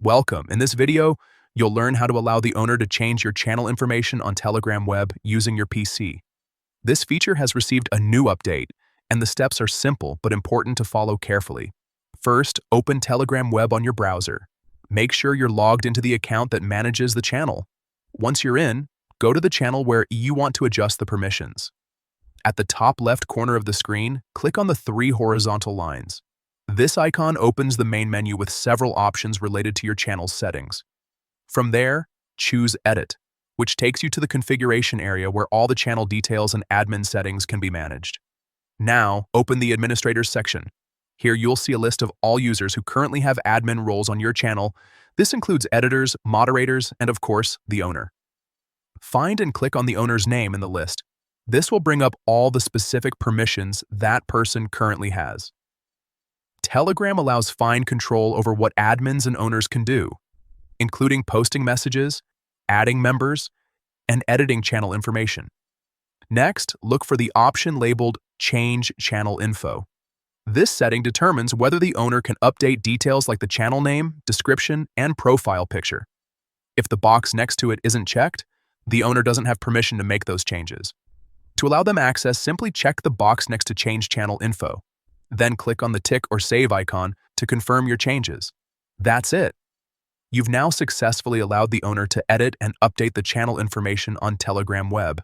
Welcome. In this video, you'll learn how to allow the owner to change your channel information on Telegram Web using your PC. This feature has received a new update, and the steps are simple but important to follow carefully. First, open Telegram Web on your browser. Make sure you're logged into the account that manages the channel. Once you're in, go to the channel where you want to adjust the permissions. At the top left corner of the screen, click on the three horizontal lines. This icon opens the main menu with several options related to your channel's settings. From there, choose Edit, which takes you to the configuration area where all the channel details and admin settings can be managed. Now, open the Administrators section. Here you'll see a list of all users who currently have admin roles on your channel. This includes editors, moderators, and of course, the owner. Find and click on the owner's name in the list. This will bring up all the specific permissions that person currently has. Telegram allows fine control over what admins and owners can do, including posting messages, adding members, and editing channel information. Next, look for the option labeled Change Channel Info. This setting determines whether the owner can update details like the channel name, description, and profile picture. If the box next to it isn't checked, the owner doesn't have permission to make those changes. To allow them access, simply check the box next to Change Channel Info. Then click on the tick or save icon to confirm your changes. That's it. You've now successfully allowed the owner to edit and update the channel information on Telegram Web.